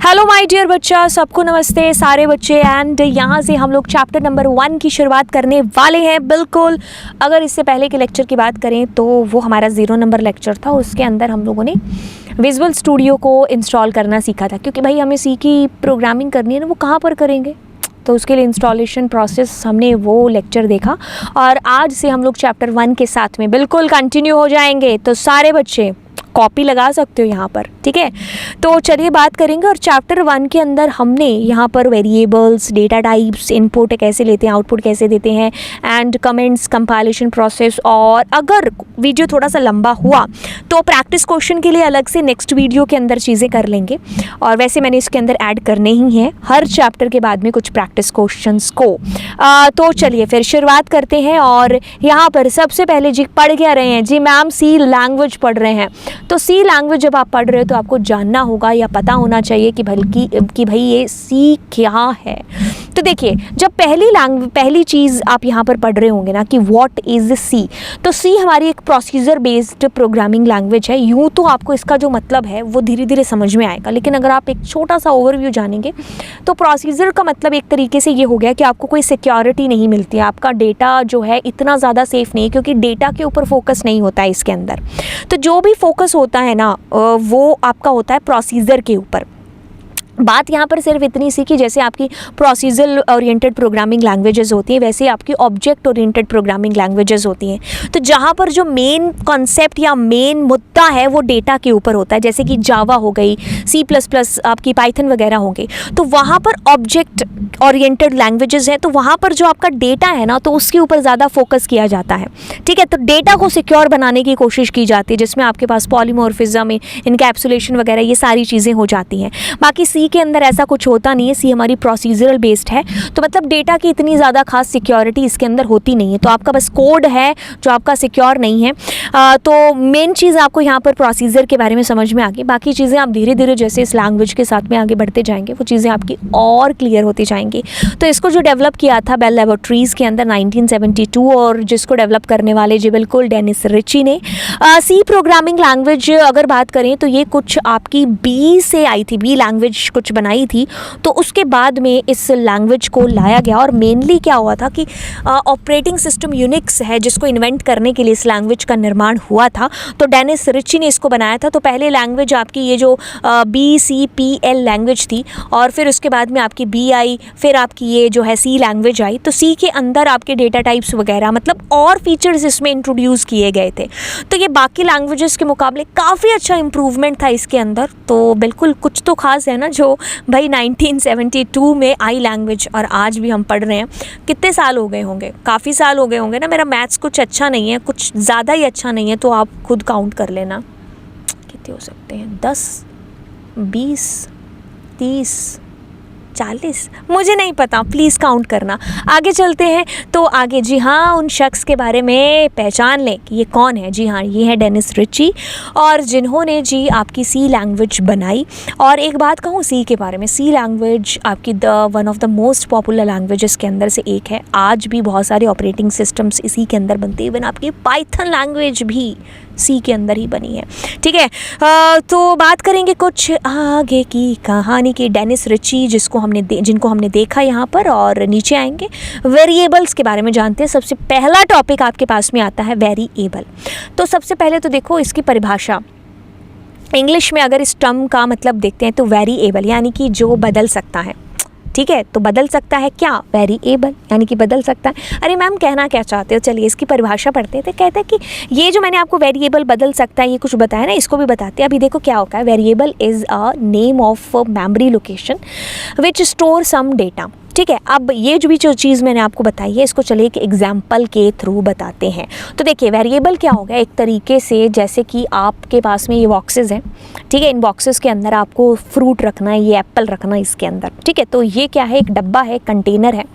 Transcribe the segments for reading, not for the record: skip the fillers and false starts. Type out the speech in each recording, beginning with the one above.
Hello my dear बच्चा, सबको नमस्ते सारे बच्चे। एंड यहाँ से हम लोग चैप्टर नंबर 1 की शुरुआत करने वाले हैं। बिल्कुल, अगर इससे पहले के लेक्चर की बात करें तो वो हमारा 0 नंबर लेक्चर था। उसके अंदर हम लोगों ने विजुअल स्टूडियो को इंस्टॉल करना सीखा था, क्योंकि भाई हमें सी की प्रोग्रामिंग करनी है ना, वो कहाँ पर करेंगे, तो उसके लिए इंस्टॉलेशन प्रोसेस हमने वो लेक्चर देखा। और आज से हम लोग चैप्टर 1 के साथ में बिल्कुल कंटिन्यू हो जाएंगे। तो सारे बच्चे कॉपी लगा सकते हो यहाँ पर, ठीक है। तो चलिए बात करेंगे। और चैप्टर 1 के अंदर हमने यहाँ पर वेरिएबल्स, डेटा टाइप्स, इनपुट कैसे लेते हैं, आउटपुट कैसे देते हैं, एंड कमेंट्स, कंपाइलेशन प्रोसेस। और अगर वीडियो थोड़ा सा लंबा हुआ तो प्रैक्टिस क्वेश्चन के लिए अलग से नेक्स्ट वीडियो के अंदर चीज़ें कर लेंगे। और वैसे मैंने इसके अंदर ऐड करने ही हैं हर चैप्टर के बाद में कुछ प्रैक्टिस क्वेश्चंस को। तो चलिए फिर शुरुआत करते हैं। और यहाँ पर सबसे पहले जी पढ़ क्या रहे हैं जी मैम, सी लैंग्वेज पढ़ रहे हैं। तो सी लैंग्वेज जब आप पढ़ रहे हो तो आपको जानना होगा या पता होना चाहिए कि भाई ये सी क्या है। तो देखिए, जब पहली चीज़ आप यहाँ पर पढ़ रहे होंगे ना कि व्हाट इज़ सी, तो सी हमारी एक प्रोसीजर बेस्ड प्रोग्रामिंग लैंग्वेज है। यूँ तो आपको इसका जो मतलब है वो धीरे धीरे समझ में आएगा, लेकिन अगर आप एक छोटा सा ओवरव्यू जानेंगे तो प्रोसीजर का मतलब एक तरीके से ये हो गया कि आपको कोई सिक्योरिटी नहीं मिलती है, आपका डेटा जो है इतना ज़्यादा सेफ नहीं है, क्योंकि डेटा के ऊपर फोकस नहीं होता है इसके अंदर। तो जो भी फोकस होता है ना वो आपका होता है प्रोसीजर के ऊपर। बात यहाँ पर सिर्फ इतनी सी कि जैसे आपकी प्रोसीजर ओरिएंटेड प्रोग्रामिंग लैंग्वेजेस होती हैं, वैसे आपकी ऑब्जेक्ट ओरिएंटेड प्रोग्रामिंग लैंग्वेजेस होती हैं। तो जहाँ पर जो मेन कॉन्सेप्ट या मेन मुद्दा है वो डेटा के ऊपर होता है, जैसे कि जावा हो गई, C++, आपकी पाइथन वगैरह होंगे, तो वहाँ पर ऑब्जेक्ट ओरिएंटेड लैंग्वेजेस है। तो वहाँ पर जो आपका डेटा है ना, तो उसके ऊपर ज़्यादा फोकस किया जाता है, ठीक है। तो डेटा को सिक्योर बनाने की कोशिश की जाती है, जिसमें आपके पास पॉलीमॉर्फिज्म, इनकैप्सुलेशन वगैरह ये सारी चीज़ें हो जाती हैं। बाकी सी के अंदर ऐसा कुछ होता नहीं है। सी हमारी प्रोसीजरल बेस्ड है, तो मतलब डेटा की इतनी ज़्यादा खास सिक्योरिटी इसके अंदर होती नहीं है। तो आपका बस कोड है जो आपका सिक्योर नहीं है। तो मेन चीज़ आपको यहाँ पर प्रोसीजर के बारे में समझ में आ गई। बाकी चीज़ें आप धीरे धीरे जैसे इस लैंग्वेज के साथ में आगे बढ़ते जाएंगे वो चीज़ें आपकी और क्लियर होती जाएंगी। तो इसको जो डेवलप किया था बेल लैबोरेटरीज़ के अंदर 1972, और जिसको डेवलप करने वाले जी बिल्कुल डेनिस रिची ने। सी प्रोग्रामिंग लैंग्वेज अगर बात करें तो ये कुछ आपकी बी से आई थी, बी लैंग्वेज कुछ बनाई थी। तो उसके बाद में इस लैंग्वेज को लाया गया। और मेनली क्या हुआ था कि ऑपरेटिंग सिस्टम यूनिक्स है जिसको इन्वेंट करने के लिए इस लैंग्वेज का निर्माण हुआ था। तो डेनिस रिची ने इसको बनाया था। तो पहले लैंग्वेज आपकी ये जो BCPL लैंग्वेज थी, और फिर उसके बाद में आपकी बी आई, फिर आपकी ये जो है सी लैंग्वेज आई। तो सी के अंदर आपके डेटा टाइप्स वगैरह मतलब और फीचर्स इसमें इंट्रोड्यूस किए गए थे। तो ये बाकी लैंग्वेजेस के मुकाबले काफ़ी अच्छा इंप्रूवमेंट था इसके अंदर। तो बिल्कुल कुछ तो खास है ना जो भाई 1972 में आई लैंग्वेज, और आज भी हम पढ़ रहे हैं। कितने साल हो गए होंगे, काफ़ी साल हो गए होंगे ना। मेरा मैथ्स कुछ अच्छा नहीं है, कुछ ज़्यादा ही अच्छा नहीं है, तो आप खुद काउंट कर लेना कितने हो सकते हैं। 10, 20, 30, 40, मुझे नहीं पता, प्लीज़ काउंट करना। आगे चलते हैं। तो आगे जी हाँ, उन शख्स के बारे में पहचान लें कि ये कौन है। जी हाँ, ये है डेनिस रिची, और जिन्होंने जी आपकी सी लैंग्वेज बनाई। और एक बात कहूँ सी के बारे में, सी लैंग्वेज आपकी one of the most popular languages के अंदर से एक है। आज भी बहुत सारे ऑपरेटिंग सिस्टम्स इसी के अंदर बनते हैं। इवन आपकी पाइथन लैंग्वेज भी सी के अंदर ही बनी है, ठीक है। तो बात करेंगे कुछ आगे की कहानी की। डेनिस रिची जिनको हमने देखा यहाँ पर, और नीचे आएंगे वेरिएबल्स के बारे में जानते हैं। सबसे पहला टॉपिक आपके पास में आता है वेरिएबल। तो सबसे पहले तो देखो इसकी परिभाषा इंग्लिश में अगर इस टर्म का मतलब देखते हैं तो वेरिएबल यानी कि जो बदल सकता है, ठीक है। तो बदल सकता है क्या, वेरिएबल यानी कि बदल सकता है। अरे मैम कहना क्या चाहते हो, चलिए इसकी परिभाषा पढ़ते हैं। तो कहते हैं कि ये जो मैंने आपको वेरिएबल बदल सकता है ये कुछ बताया ना, इसको भी बताते हैं। अभी देखो क्या होता है। Variable is a name of memory location which store some data, ठीक है। अब ये जो चीज़ मैंने आपको बताई है इसको चलिए एक एग्जाम्पल के थ्रू बताते हैं। तो देखिए वेरिएबल क्या हो गया, एक तरीके से जैसे कि आपके पास में ये बॉक्सेस हैं, ठीक है। इन बॉक्सेस के अंदर आपको फ्रूट रखना है, ये एप्पल रखना है इसके अंदर, ठीक है। तो ये क्या है, एक डब्बा है, कंटेनर है,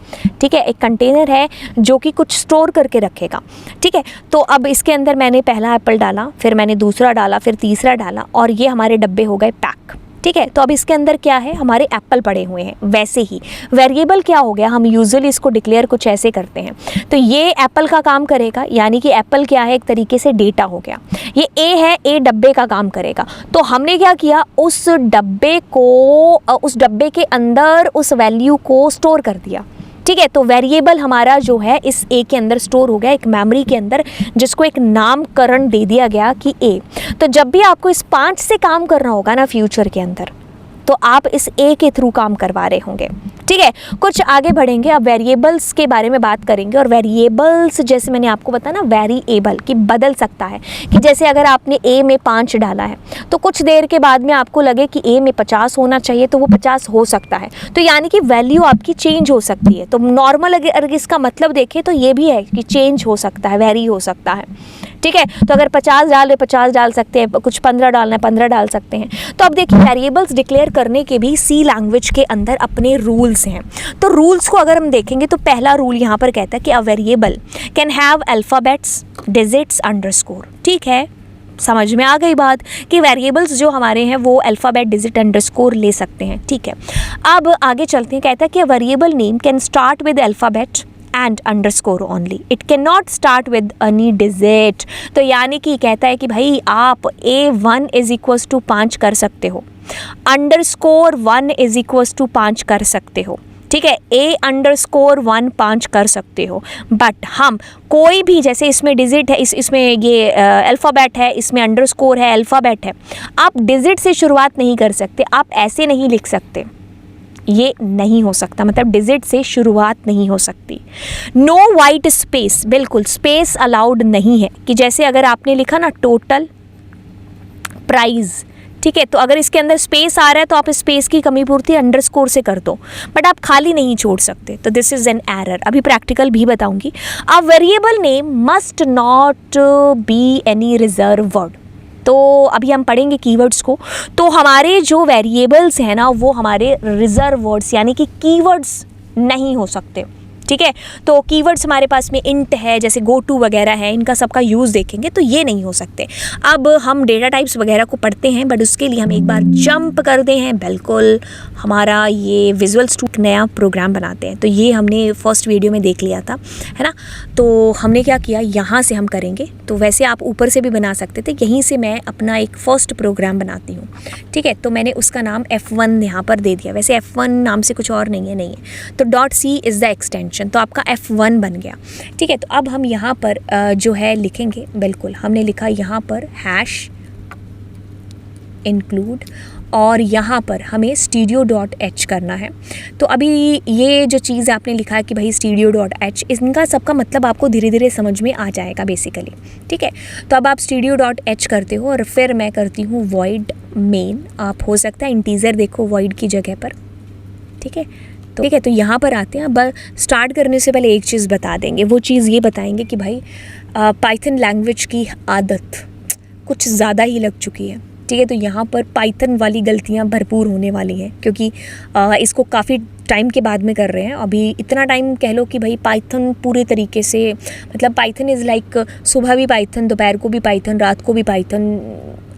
ठीक है। एक कंटेनर है जो कि कुछ स्टोर करके रखेगा, ठीक है। तो अब इसके अंदर मैंने पहला एप्पल डाला, फिर मैंने दूसरा डाला, फिर तीसरा डाला, और ये हमारे डब्बे हो गए पैक, ठीक है। तो अब इसके अंदर क्या है, हमारे एप्पल पड़े हुए हैं। वैसे ही वेरिएबल क्या हो गया, हम यूजुअली इसको डिक्लेयर कुछ ऐसे करते हैं। तो ये एप्पल का काम करेगा, यानी कि एप्पल क्या है, एक तरीके से डेटा हो गया। ये ए है, ए डब्बे का काम करेगा। तो हमने क्या किया, उस डब्बे के अंदर उस वैल्यू को स्टोर कर दिया। ठीक है। तो वेरिएबल हमारा जो है इस ए के अंदर स्टोर हो गया, एक मेमोरी के अंदर, जिसको एक नामकरण दे दिया गया कि ए। तो जब भी आपको इस 5 से काम करना होगा ना फ्यूचर के अंदर, तो आप इस ए के थ्रू काम करवा रहे होंगे। ठीक है। कुछ आगे बढ़ेंगे, अब वेरिएबल्स के बारे में बात करेंगे। और वेरिएबल्स जैसे मैंने आपको बताया ना, वेरिएबल कि बदल सकता है, कि जैसे अगर आपने ए में 5 डाला है तो कुछ देर के बाद में आपको लगे कि ए में 50 होना चाहिए, तो वो 50 हो सकता है। तो यानी कि वैल्यू आपकी चेंज हो सकती है। तो नॉर्मल अगर इसका मतलब देखें तो ये भी है कि चेंज हो सकता है, वेरी हो सकता है। ठीक है। तो अगर 50 डाल 50 डाल सकते हैं, कुछ 15 डालना है 15 डाल सकते हैं। तो अब देखिए, वेरिएबल्स डिक्लेयर करने के भी सी लैंग्वेज के अंदर अपने रूल्स हैं। तो रूल्स को अगर हम देखेंगे तो पहला रूल यहाँ पर कहता है कि a variable can have alphabets, digits, underscore. ठीक है, समझ में आ गई बात कि वेरिएबल्स जो हमारे हैं वो अल्फ़ाबेट, डिजिट, अंडरस्कोर ले सकते हैं। ठीक है। अब आगे चलते हैं, कहता है कि a variable name can start with alphabet and underscore only, it can not start with any digit. तो यानी कि कहता है कि भाई आप A1 इज इक्वल्स टू 5 कर सकते हो, अंडरस्कोर 1 इज इक्वल्स टू 5 कर सकते हो। ठीक है, A_1 5 कर सकते हो। बट हम कोई भी, जैसे इसमें डिजिट है, इसमें ये अल्फ़ाबेट है, इसमें अंडरस्कोर है, अल्फ़ाबेट है, आप डिजिट से शुरुआत नहीं कर सकते, आप ऐसे नहीं लिख सकते, ये नहीं हो सकता। मतलब डिजिट से शुरुआत नहीं हो सकती। नो वाइट स्पेस, बिल्कुल स्पेस अलाउड नहीं है। कि जैसे अगर आपने लिखा ना टोटल प्राइज़, ठीक है, तो अगर इसके अंदर स्पेस आ रहा है तो आप स्पेस की कमी पूर्ति अंडरस्कोर से कर दो, बट आप खाली नहीं छोड़ सकते। तो दिस इज़ एन एरर। अभी प्रैक्टिकल भी बताऊंगी। A variable name must not be any reserve word. तो अभी हम पढ़ेंगे कीवर्ड्स को। तो हमारे जो वेरिएबल्स हैं ना, वो हमारे रिजर्व वर्ड्स यानी कि कीवर्ड्स नहीं हो सकते। ठीक है। तो कीवर्ड्स हमारे पास में इंट है, जैसे गो टू वगैरह है, इनका सबका यूज़ देखेंगे तो ये नहीं हो सकते। अब हम डेटा टाइप्स वगैरह को पढ़ते हैं, बट उसके लिए हम एक बार जंप करते हैं। बिल्कुल हमारा ये विजुअल स्टूडियो नया प्रोग्राम बनाते हैं। तो ये हमने फर्स्ट वीडियो में देख लिया था, है ना। तो हमने क्या किया, यहाँ से हम करेंगे। तो वैसे आप ऊपर से भी बना सकते थे, यहीं से मैं अपना एक फ़र्स्ट प्रोग्राम बनाती हूँ। ठीक है। तो मैंने उसका नाम F1 यहाँ पर दे दिया। वैसे F1 नाम से कुछ और नहीं है। तो .c इज़ द एक्सटेंशन, तो आपका F1 बन गया। ठीक है। तो अब हम यहाँ पर जो है लिखेंगे, बिल्कुल हमने लिखा यहाँ पर हैश इंक्लूड, और यहाँ पर हमें studio.h करना है। तो अभी ये जो चीज़ आपने लिखा है कि भाई studio.h, इनका सबका मतलब आपको धीरे धीरे समझ में आ जाएगा बेसिकली। ठीक है। तो अब आप studio.h करते हो और फिर मैं करती हूँ void main। आप हो सकता है इंटीजर देखो void की जगह पर। ठीक है। ठीक है। तो यहाँ पर आते हैं। अब स्टार्ट करने से पहले एक चीज़ बता देंगे, वो चीज़ ये बताएंगे कि भाई पाइथन लैंग्वेज की आदत कुछ ज़्यादा ही लग चुकी है। ठीक है। तो यहाँ पर पाइथन वाली गलतियाँ भरपूर होने वाली हैं, क्योंकि इसको काफ़ी टाइम के बाद में कर रहे हैं। अभी इतना टाइम कह लो कि भाई पाइथन पूरे तरीके से, मतलब पाइथन इज़ लाइक सुबह भी पाइथन, दोपहर को भी पाइथन, रात को भी पाइथन,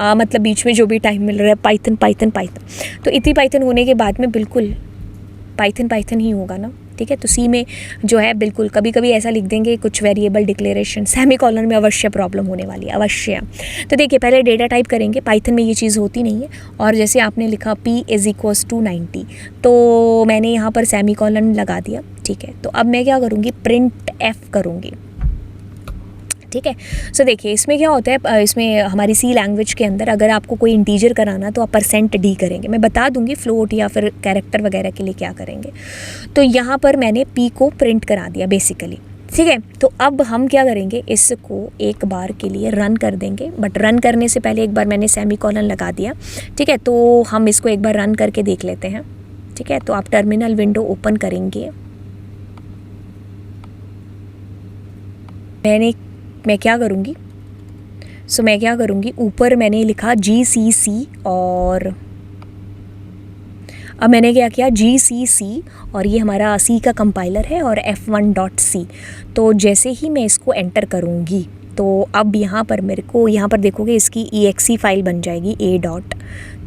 मतलब बीच में जो भी टाइम मिल रहा है पाइथन पाइथन पाइथन। तो इतनी पाइथन होने के बाद में बिल्कुल पाइथन ही होगा ना। ठीक है। तो सी में जो है बिल्कुल कभी कभी ऐसा लिख देंगे कुछ वेरिएबल डिक्लेरेशन, सेमीकोलन में अवश्य प्रॉब्लम होने वाली है, अवश्य। तो देखिए पहले डेटा टाइप करेंगे, पाइथन में ये चीज़ होती नहीं है। और जैसे आपने लिखा p इज़ इक्वल्स टू 90, तो मैंने यहाँ पर सेमीकोलन लगा दिया। ठीक है। तो अब मैं क्या करूँगी, प्रिंट f करूँगी। ठीक है। सो देखिए इसमें क्या होता है, इसमें हमारी सी लैंग्वेज के अंदर अगर आपको कोई इंटीजर कराना तो आप %d करेंगे। मैं बता दूंगी फ्लोट या फिर कैरेक्टर वगैरह के लिए क्या करेंगे। तो यहाँ पर मैंने p को प्रिंट करा दिया बेसिकली। ठीक है। तो अब हम क्या करेंगे, इसको एक बार के लिए रन कर देंगे, बट रन करने से पहले एक बार मैंने सेमीकोलन लगा दिया। ठीक है। तो हम इसको एक बार रन करके देख लेते हैं। ठीक है। तो आप टर्मिनल विंडो ओपन करेंगे। मैं क्या करूँगी, मैं क्या करूँगी, ऊपर मैंने लिखा GCC, और अब मैंने क्या किया GCC, और ये हमारा C का कंपाइलर है, और F1.c। तो जैसे ही मैं इसको एंटर करूँगी तो अब यहाँ पर मेरे को, यहाँ पर देखोगे इसकी exe फाइल बन जाएगी A डॉट।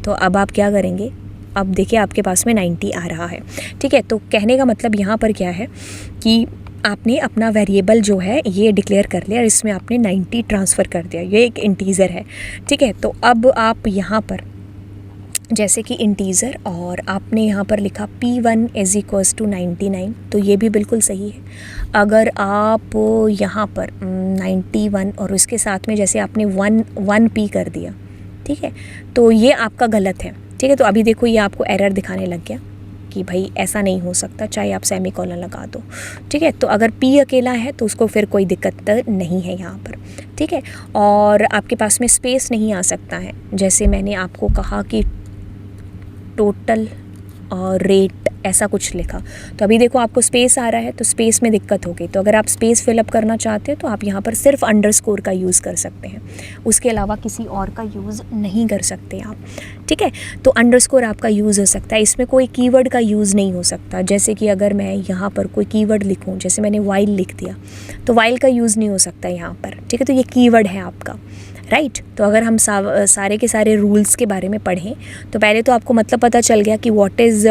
तो अब आप क्या करेंगे, अब देखिए आपके पास में 90 आ रहा है, ठीक है। तो कहने का मतलब यहाँ पर क्या है कि आपने अपना वेरिएबल जो है ये डिक्लेयर कर लिया और इसमें आपने 90 ट्रांसफ़र कर दिया, ये एक इंटीज़र है, ठीक है। तो अब आप यहाँ पर जैसे कि इंटीज़र और आपने यहाँ पर लिखा P1 इज़ इक्वल्स टू 99, तो ये भी बिल्कुल सही है। अगर आप यहाँ पर 91 और उसके साथ में जैसे आपने 1P कर दिया, ठीक है, तो ये आपका गलत है, ठीक है। तो अभी देखो ये आपको एरर दिखाने लग गया कि भाई ऐसा नहीं हो सकता, चाहे आप सेमीकोलन लगा दो, ठीक है। तो अगर P अकेला है तो उसको फिर कोई दिक्कत नहीं है यहाँ पर, ठीक है। और आपके पास में स्पेस नहीं आ सकता है, जैसे मैंने आपको कहा कि टोटल और रेट ऐसा कुछ लिखा, तो अभी देखो आपको स्पेस आ रहा है तो स्पेस में दिक्कत हो गई। तो अगर आप स्पेस फिलअप करना चाहते हो तो आप यहाँ पर सिर्फ अंडरस्कोर का यूज़ कर सकते हैं, उसके अलावा किसी और का यूज़ नहीं कर सकते आप, ठीक है। तो अंडरस्कोर आपका यूज़ हो सकता है, इसमें कोई कीवर्ड का यूज़ नहीं हो सकता। जैसे कि अगर मैं यहाँ पर कोई कीवर्ड लिखूँ, जैसे मैंने वाइल लिख दिया, तो वाइल का यूज़ नहीं हो सकता यहाँ पर, ठीक है। तो ये कीवर्ड है आपका, राइट। तो अगर हम सारे के सारे रूल्स के बारे में पढ़ें तो पहले तो आपको मतलब पता चल गया कि व्हाट इज़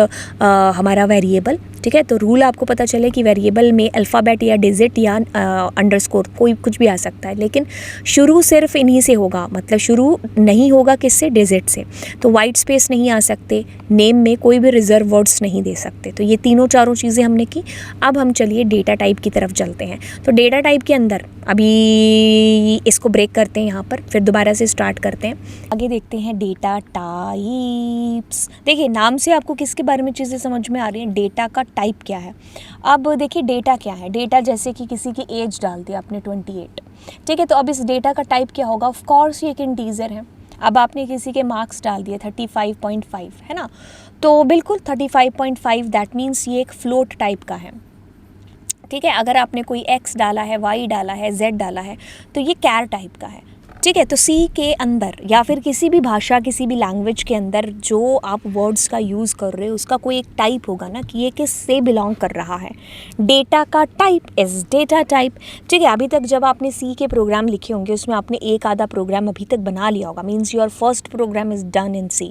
हमारा वेरिएबल, ठीक है। तो रूल आपको पता चले कि वेरिएबल में अल्फ़ाबेट या डिजिट या अंडरस्कोर कोई कुछ भी आ सकता है, लेकिन शुरू सिर्फ इन्हीं से होगा, मतलब शुरू नहीं होगा किससे, डिजिट से। तो वाइट स्पेस नहीं आ सकते, नेम में कोई भी रिजर्व वर्ड्स नहीं दे सकते। तो ये तीनों चारों चीज़ें हमने की। अब हम चलिए डेटा टाइप की तरफ चलते हैं। तो डेटा टाइप के अंदर अभी इसको ब्रेक करते हैं यहाँ पर, फिर दोबारा से स्टार्ट करते हैं, आगे देखते हैं डेटा टाइप्स। देखिए नाम से आपको किसके बारे में चीज़ें समझ में आ रही हैं, डेटा का टाइप क्या है। अब देखिए डेटा क्या है, डेटा जैसे कि किसी की एज डाल दी आपने 28, ठीक है। तो अब इस डेटा का टाइप क्या होगा, ऑफ कोर्स ये एक इंटीजर है। अब आपने किसी के मार्क्स डाल दिए 35.5, है ना, तो बिल्कुल 35.5 दैट मीन्स ये एक फ्लोट टाइप का है, ठीक है। अगर आपने कोई x डाला है, y डाला है, z डाला है, तो ये कैर टाइप का है, ठीक है। तो C के अंदर या फिर किसी भी भाषा, किसी भी लैंग्वेज के अंदर जो आप वर्ड्स का यूज़ कर रहे हो उसका कोई एक टाइप होगा ना, कि ये किस से बिलोंग कर रहा है। डेटा का टाइप इज़ डेटा टाइप, ठीक है। अभी तक जब आपने C के प्रोग्राम लिखे होंगे उसमें आपने एक आधा प्रोग्राम अभी तक बना लिया होगा, means your first program is done in C।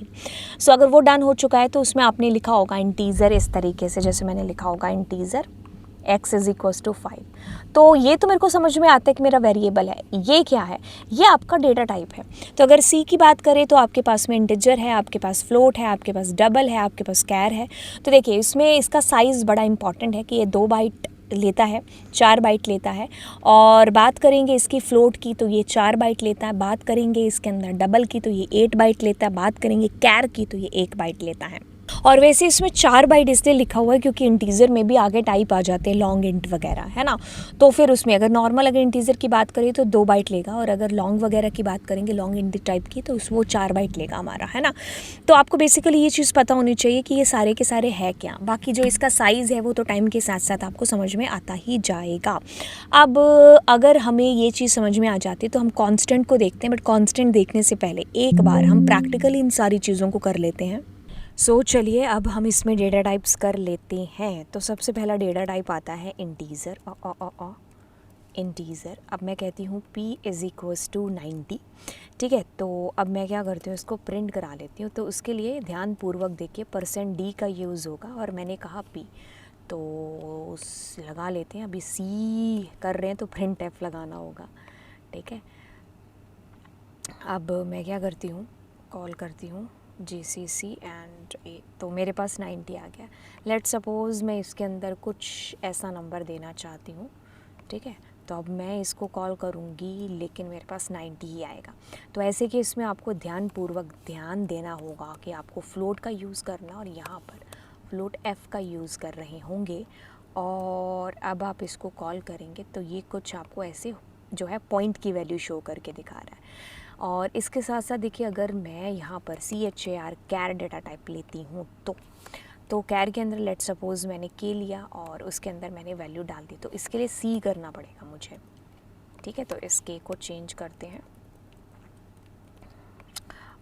So अगर वो डन हो चुका है तो उसमें आपने लिखा होगा इंटीज़र इस तरीके से, जैसे मैंने लिखा होगा integer x is equals to 5। तो ये तो मेरे को समझ में आता है कि मेरा वेरिएबल है। ये क्या है, ये आपका डेटा टाइप है। तो अगर C की बात करें तो आपके पास में इंटीजर है, आपके पास फ्लोट है, आपके पास डबल है, आपके पास कैर है। तो देखिए इसमें इसका साइज़ बड़ा इंपॉर्टेंट है कि ये 2 बाइट लेता है, 4 बाइट लेता है। और बात करेंगे इसकी फ्लोट की तो ये 4 बाइट लेता है, बात करेंगे इसके अंदर डबल की तो ये 8 बाइट लेता है, बात करेंगे कैर की तो ये 1 बाइट लेता है। और वैसे इसमें 4 बाइट इसलिए लिखा हुआ है क्योंकि इंटीजर में भी आगे टाइप आ जाते हैं, लॉन्ग इंट वगैरह, है ना। तो फिर उसमें अगर नॉर्मल अगर इंटीजर की बात करें तो 2 बाइट लेगा, और अगर लॉन्ग वगैरह की बात करेंगे, लॉन्ग इंट टाइप की, तो वो 4 बाइट लेगा हमारा, है ना। तो आपको बेसिकली ये चीज़ पता होनी चाहिए कि ये सारे के सारे है क्या। बाकी जो इसका साइज़ है वो तो टाइम के साथ साथ आपको समझ में आता ही जाएगा। अब अगर हमें ये चीज़ समझ में आ जाती है तो हम कॉन्स्टेंट को देखते हैं, बट कॉन्स्टेंट देखने से पहले एक बार हम प्रैक्टिकली इन सारी चीज़ों को कर लेते हैं। चलिए अब हम इसमें डेटा टाइप्स कर लेते हैं। तो सबसे पहला डेटा टाइप आता है इंटीज़र। इंटीज़र, अब मैं कहती हूँ p इज़ इक्वल्स टू 90, ठीक है। तो अब मैं क्या करती हूँ, इसको प्रिंट करा लेती हूँ। तो उसके लिए ध्यानपूर्वक देखिए, %d का यूज़ होगा और मैंने कहा p, तो लगा लेते हैं। अभी c कर रहे हैं तो प्रिंट f लगाना होगा, ठीक है। अब मैं क्या करती हूँ, कॉल करती हूँ GCC एंड A, तो मेरे पास 90 आ गया। लेट सपोज़ मैं इसके अंदर कुछ ऐसा नंबर देना चाहती हूँ, ठीक है। तो अब मैं इसको कॉल करूँगी लेकिन मेरे पास 90 ही आएगा। तो ऐसे कि इसमें आपको ध्यानपूर्वक ध्यान देना होगा कि आपको फ्लोट का यूज़ करना, और यहाँ पर फ्लोट f का यूज़ कर रहे होंगे। और अब आप इसको कॉल करेंगे तो ये कुछ आपको ऐसे जो है पॉइंट की वैल्यू शो करके दिखा रहा है। और इसके साथ साथ देखिए, अगर मैं यहाँ पर CHAR कैर डेटा टाइप लेती हूँ तो कैर के अंदर लेट सपोज़ मैंने के लिया और उसके अंदर मैंने वैल्यू डाल दी, तो इसके लिए C करना पड़ेगा मुझे, ठीक है। तो इस के को चेंज करते हैं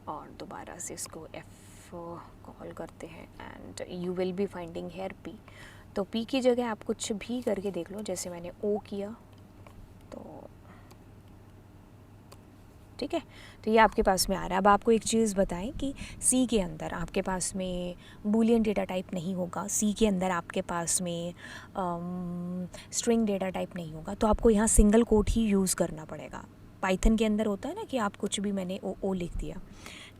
और दोबारा से इसको F कॉल करते हैं and you will be finding here P। तो P की जगह आप कुछ भी करके देख लो, जैसे मैंने O किया तो ठीक है, तो ये आपके पास में आ रहा है। अब आपको एक चीज़ बताएं कि सी के अंदर आपके पास में बूलियन डेटा टाइप नहीं होगा, सी के अंदर आपके पास में स्ट्रिंग डेटा टाइप नहीं होगा, तो आपको यहाँ सिंगल कोट ही यूज़ करना पड़ेगा। पाइथन के अंदर होता है ना कि आप कुछ भी, मैंने ओ लिख दिया,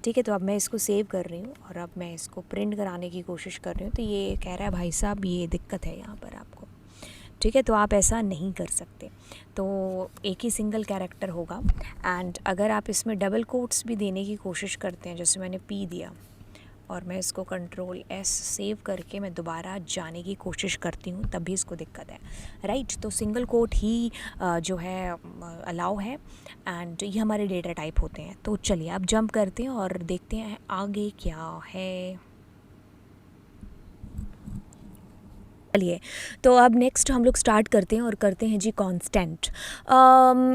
ठीक है, तो अब मैं इसको सेव कर रही हूँ और अब मैं इसको प्रिंट कराने की कोशिश कर रही हूँ, तो ये कह रहा है भाई साहब ये दिक्कत है यहाँ पर आपको, ठीक है, तो आप ऐसा नहीं कर सकते। तो एक ही सिंगल कैरेक्टर होगा। एंड अगर आप इसमें डबल कोट्स भी देने की कोशिश करते हैं, जैसे मैंने पी दिया और मैं इसको कंट्रोल एस सेव करके मैं दोबारा जाने की कोशिश करती हूँ, तब भी इसको दिक्कत है, राइट। तो सिंगल कोट ही जो है अलाउ है एंड ये हमारे डेटा टाइप होते हैं। तो चलिए आप जंप करते हैं और देखते हैं आगे क्या है। चलिए, तो अब नेक्स्ट हम लोग स्टार्ट करते हैं और करते हैं जी कांस्टेंट।